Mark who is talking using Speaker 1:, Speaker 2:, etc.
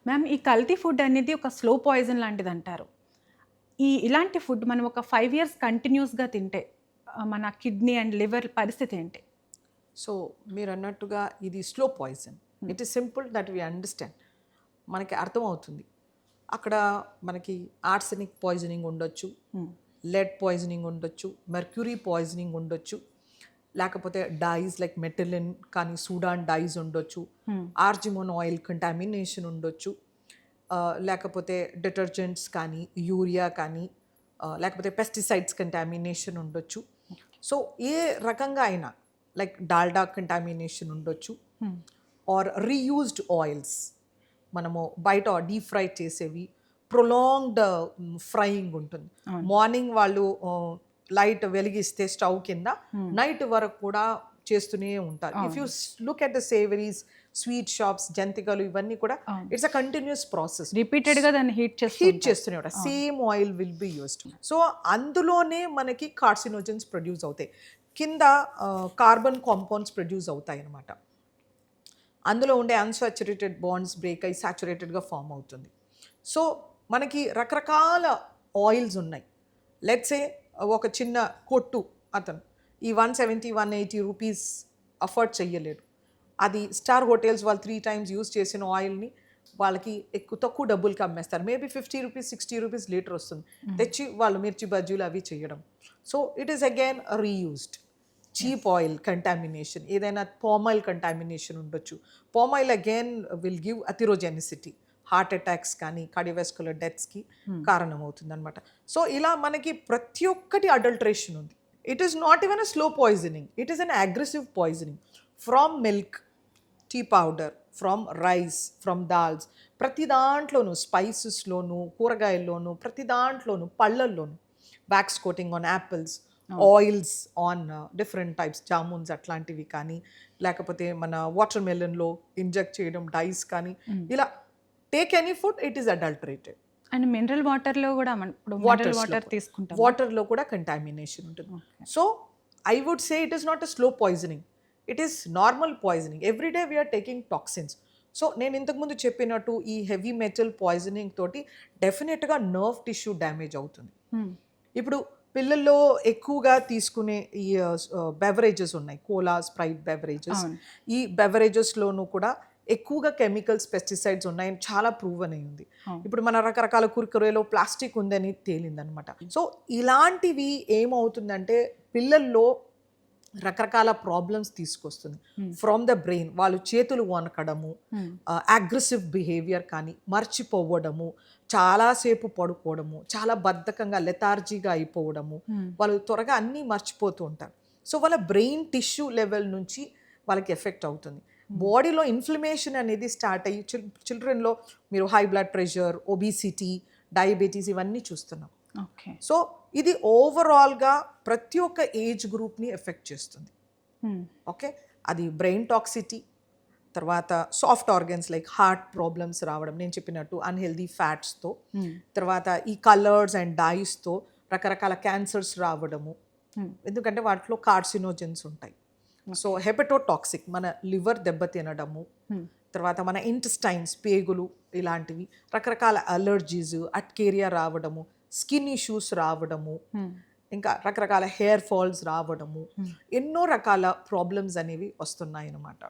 Speaker 1: Ma'am ఈ కల్తీ food అనేది ఒక స్లో పాయిజన్ లాంటిది అంటారు. ఇలాంటి ఫుడ్ మనం ఒక 5 ఇయర్స్ కంటిన్యూస్‌గా తింటే మన కిడ్నీ అండ్ లివర్ పరిస్థితి ఏంటి?
Speaker 2: సో మీరు అన్నట్టుగా ఇది slow poison. It is simple that we understand. మనకి అర్థమవుతుంది. అక్కడ మనకి ఆర్సెనిక్ పాయిజనింగ్ ఉండొచ్చు, లెడ్ పాయిజనింగ్ ఉండొచ్చు, మెర్క్యూరీ పాయిజనింగ్ ఉండొచ్చు, లేకపోతే డైస్ లైక్ మెటలిన్ కానీ సూడాన్ డైస్ ఉండొచ్చు, ఆర్జిమోన్ ఆయిల్ కంటామినేషన్ ఉండొచ్చు, లేకపోతే డిటర్జెంట్స్ కానీ యూరియా కానీ లేకపోతే పెస్టిసైడ్స్ కంటామినేషన్ ఉండొచ్చు. సో ఏ రకంగా అయినా లైక్ డాల్డా కంటామినేషన్ ఉండొచ్చు, ఆర్ రీయూజ్డ్ ఆయిల్స్, మనము బయట డీప్ ఫ్రై చేసేవి, ప్రొలాంగ్డ్ ఫ్రైయింగ్ ఉంటుంది. మార్నింగ్ వాళ్ళు లైట్ వెలిగిస్తే స్టవ్ కింద నైట్ వరకు కూడా చేస్తూనే ఉంటారు. If you look at the savouries, sweet shops, జంతికలు ఇవన్నీ కూడా ఇట్స్ అ కంటిన్యూస్ ప్రాసెస్.
Speaker 1: రిపీటెడ్గా దాన్ని హీట్
Speaker 2: చేస్తూనే ఉంటారు. Same oil will be used. So అందులోనే మనకి కార్సినోజన్స్ ప్రొడ్యూస్ అవుతాయి, కింద కార్బన్ కాంపౌండ్స్ ప్రొడ్యూస్ అవుతాయి అన్నమాట. అందులో ఉండే అన్సాచురేటెడ్ బాండ్స్ బ్రేక్ అయ్యి సాచురేటెడ్గా ఫామ్ అవుతుంది. సో మనకి రకరకాల ఆయిల్స్ ఉన్నాయి. లెట్సే ఒక చిన్న కొట్టు అతను ఈ 170, 180 రూపీస్ అఫోర్డ్ చెయ్యలేడు. అది స్టార్ హోటల్స్ వాళ్ళు 3 times యూజ్ చేసిన ఆయిల్ని వాళ్ళకి తక్కువ డబ్బులకి అమ్మేస్తారు. మేబీ 50 రూపీస్, 60 రూపీస్ లీటర్ వస్తుంది. తెచ్చి వాళ్ళు మిర్చి బజ్జీలు అవి చేయడం. So it is again reused. Cheap oil contamination, ఏదైనా పామాయిల్ కంటామినేషన్ ఉండొచ్చు. Palm oil again will give atherogenicity, heart attacks కానీ కార్డియోవాస్కులర్ డెత్స్కి కారణమవుతుంది అనమాట. సో ఇలా మనకి ప్రతి ఒక్కటి అడల్ట్రేషన్ ఉంది. It is not even a slow poisoning, it is an aggressive poisoning. From milk, tea powder, from rice, from dals, ప్రతి దాంట్లోనూ, స్పైసెస్లోను, కూరగాయల్లోనూ, ప్రతి దాంట్లోనూ, పళ్ళల్లోనూ wax coating on apples, oils on different types, jamuns అట్లాంటివి కానీ, లేకపోతే మన వాటర్ మెలన్లో ఇంజెక్ట్ చేయడం డైస్ కానీ, ఇలా take any food it is adulterated.
Speaker 1: And mineral వాటర్లో కూడా
Speaker 2: వాటర్లో కూడా కంటామినేషన్ ఉంటుంది. So I would say it is not a slow poisoning, it is normal poisoning. Everyday we are taking toxins. So నేను ఇంతకుముందు చెప్పినట్టు ఈ హెవీ మెటల్ పాయిజనింగ్ తోటి డెఫినెట్గా నర్వ్ టిష్యూ డ్యామేజ్ అవుతుంది. ఇప్పుడు పిల్లల్లో ఎక్కువగా తీసుకునే ఈ బెవరేజెస్ ఉన్నాయి, కోలా, స్ప్రైట్ బెవరేజెస్. ఈ బెవరేజెస్లోనూ కూడా ఎక్కువగా కెమికల్స్, పెస్టిసైడ్స్ ఉన్నాయని చాలా ప్రూవన్ అయి ఉంది. ఇప్పుడు మన రకరకాల కుర్కురేలో ప్లాస్టిక్ ఉందని తేలిందనమాట. సో ఇలాంటివి ఏమవుతుందంటే పిల్లల్లో రకరకాల ప్రాబ్లమ్స్ తీసుకొస్తుంది. ఫ్రమ్ ద బ్రెయిన్, వాళ్ళు చేతులు వనకడము, అగ్రెసివ్ బిహేవియర్ కానీ, మర్చిపోవడము, చాలాసేపు పడుకోవడము, చాలా బద్ధకంగా లెథార్జీగా అయిపోవడము, వాళ్ళు త్వరగా అన్నీ మర్చిపోతూ ఉంటారు. సో వాళ్ళ బ్రెయిన్ టిష్యూ లెవెల్ నుంచి వాళ్ళకి ఎఫెక్ట్ అవుతుంది. బాడీలో ఇన్ఫ్లమేషన్ అనేది స్టార్ట్ అయ్యి చిల్డ్రన్లో మీరు high blood pressure, obesity, diabetes ఇవన్నీ చూస్తున్నాం. సో ఇది ఓవరాల్గా ప్రతి ఒక్క ఏజ్ గ్రూప్ని ఎఫెక్ట్ చేస్తుంది. ఓకే, అది బ్రెయిన్ టాక్సిటీ, తర్వాత soft organs like heart problems రావడం, నేను చెప్పినట్టు అన్హెల్దీ ఫ్యాట్స్తో, తర్వాత ఈ కలర్స్ అండ్ డైస్తో రకరకాల క్యాన్సర్స్ రావడము, ఎందుకంటే వాటిలో కార్సినోజన్స్ ఉంటాయి. సో హెపటోటాక్సిక్, మన లివర్ దెబ్బతినడము, తర్వాత మన ఇంటెస్టైన్స్, పేగులు, ఇలాంటివి, రకరకాల అలర్జీస్, అట్కేరియా రావడము, స్కిన్ ఇష్యూస్ రావడము, ఇంకా రకరకాల హెయిర్ ఫాల్స్ రావడము, ఎన్నో రకాల ప్రాబ్లమ్స్ అనేవి వస్తున్నాయి అన్నమాట.